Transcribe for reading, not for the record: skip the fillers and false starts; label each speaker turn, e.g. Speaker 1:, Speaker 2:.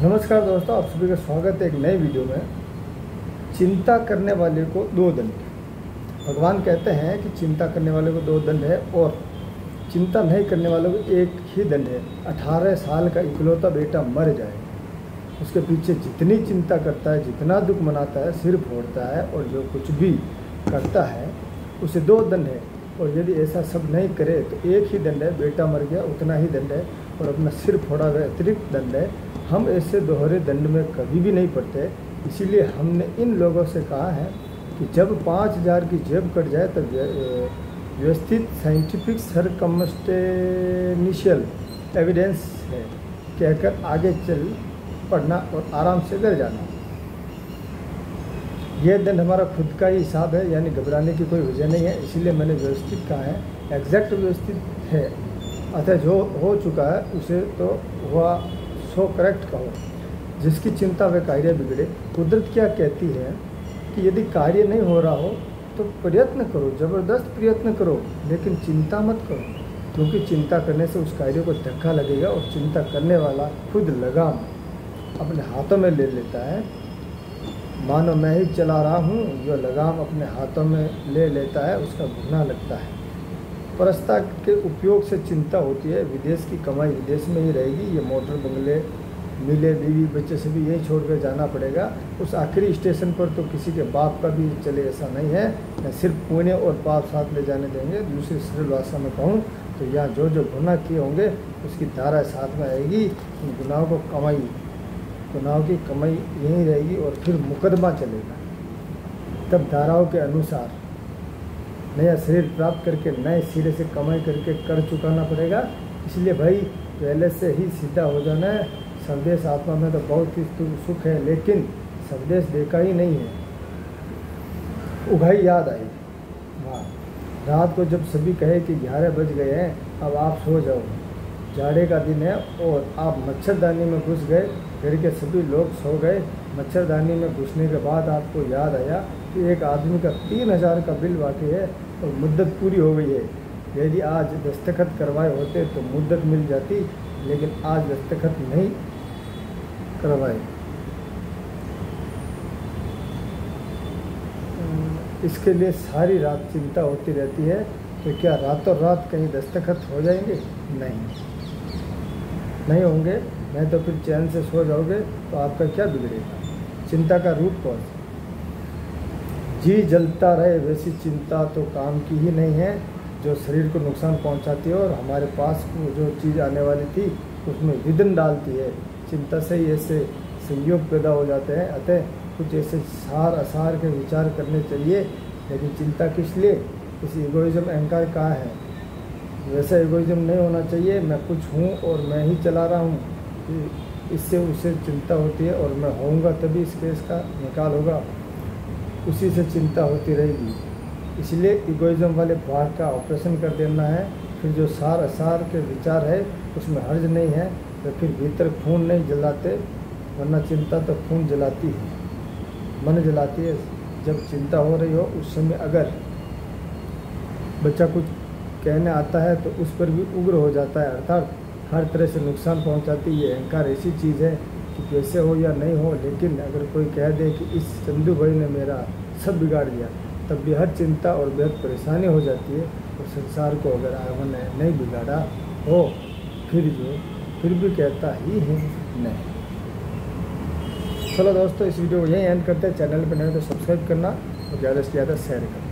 Speaker 1: नमस्कार दोस्तों, आप सभी का स्वागत है एक नए वीडियो में। चिंता करने वाले को दो दंड। भगवान कहते हैं कि चिंता करने वाले को दो दंड है और चिंता नहीं करने वाले को एक ही दंड है। 18 साल का इकलौता बेटा मर जाए, उसके पीछे जितनी चिंता करता है, जितना दुख मनाता है, सिर फोड़ता है और जो कुछ भी करता है उसे दो दंड है। और यदि ऐसा सब नहीं करे तो एक ही दंड है, बेटा मर गया उतना ही दंड है और अपना सिर फोड़ा हुआ अतिरिक्त दंड है। हम ऐसे दोहरे दंड में कभी भी नहीं पड़ते, इसीलिए हमने इन लोगों से कहा है कि जब 5000 की जेब कट जाए तो व्यवस्थित साइंटिफिक सरकमस्टेंशियल एविडेंस है कहकर आगे चल पड़ना और आराम से घर जाना। यह दंड हमारा खुद का ही हिसाब है, यानी घबराने की कोई वजह नहीं है, इसीलिए मैंने व्यवस्थित कहा है। एग्जैक्ट व्यवस्थित है, अतः जो हो चुका है उसे तो हुआ सो करेक्ट कहो। जिसकी चिंता व कार्य बिगड़े। कुदरत क्या कहती है कि यदि कार्य नहीं हो रहा हो तो प्रयत्न करो, ज़बरदस्त प्रयत्न करो, लेकिन चिंता मत करो, क्योंकि चिंता करने से उस कार्य को धक्का लगेगा और चिंता करने वाला खुद लगाम अपने हाथों में ले लेता है। मानो मैं ही चला रहा हूँ, जो लगाम अपने हाथों में ले लेता है उसका घुटना लगता है। परस्ता के उपयोग से चिंता होती है। विदेश की कमाई विदेश में ही रहेगी। ये मोटर बंगले मिले, बीवी बच्चे से भी यही छोड़ कर जाना पड़ेगा। उस आखिरी स्टेशन पर तो किसी के बाप का भी चले, ऐसा नहीं है। मैं सिर्फ पुण्य और पाप साथ ले जाने देंगे। दूसरी सरल भाषा में कहूँ तो यहाँ जो जो गुनाह किए होंगे उसकी धारा साथ में आएगी। उन गुनाहों की कमाई यहीं रहेगी और फिर मुकदमा चलेगा। तब धाराओं के अनुसार नया शरीर प्राप्त करके नए सिरे से कमाई करके कर चुकाना पड़ेगा। इसलिए भाई पहले से ही सीधा हो जाना है। स्वदेश आत्मा में तो बहुत ही सुख है, लेकिन स्वदेश देखा ही नहीं है। उघाई याद आई। वाह, रात को जब सभी कहे कि 11 बज गए हैं, अब आप सो जाओ, जाड़े का दिन है, और आप मच्छरदानी में घुस गए। घर के सभी लोग सो गए। मच्छरदानी में घुसने के बाद आपको याद आया कि एक आदमी का 3000 का बिल बाकी है और मुद्दत पूरी हो गई है। यदि आज दस्तखत करवाए होते तो मुद्दत मिल जाती, लेकिन आज दस्तखत नहीं करवाए। इसके लिए सारी रात चिंता होती रहती है। तो क्या रातों रात कहीं दस्तखत हो जाएंगे? नहीं होंगे। नहीं तो फिर चैन से सो जाओगे तो आपका क्या बिगड़ेगा। चिंता का रूप कौन सा? जी जलता रहे वैसी चिंता तो काम की ही नहीं है, जो शरीर को नुकसान पहुंचाती है और हमारे पास जो चीज़ आने वाली थी उसमें विघ्न डालती है। चिंता से ही ऐसे संयोग पैदा हो जाते हैं। अतः कुछ ऐसे सार असार के विचार करने चाहिए। लेकिन चिंता किस लिए? इस इगोइज्म अहंकार कहाँ है? वैसा इगोइज्म नहीं होना चाहिए। मैं कुछ हूँ और मैं ही चला रहा हूँ, इससे उसे चिंता होती है। और मैं होऊंगा तभी इस केस का निकाल होगा, उसी से चिंता होती रहेगी। इसलिए इगोइज्म वाले भाग का ऑपरेशन कर देना है। फिर जो सार असार के विचार है उसमें हर्ज नहीं है, तो फिर भीतर खून नहीं जलाते, वरना चिंता तो खून जलाती है, मन जलाती है। जब चिंता हो रही हो उस समय अगर बच्चा कुछ कहने आता है तो उस पर भी उग्र हो जाता है, अर्थात हर तरह से नुकसान पहुंचाती है। अहंकार ऐसी चीज़ है कि कैसे हो या नहीं हो, लेकिन अगर कोई कह दे कि इस चंदू भाई ने मेरा सब बिगाड़ दिया, तब बेहद चिंता और बेहद परेशानी हो जाती है। और संसार को अगर आवन ने नहीं बिगाड़ा हो फिर भी कहता ही है नहीं। चलो दोस्तों, इस वीडियो को यहीं एंड करते हैं। चैनल पर नए तो सब्सक्राइब करना और ज़्यादा से ज़्यादा शेयर करना।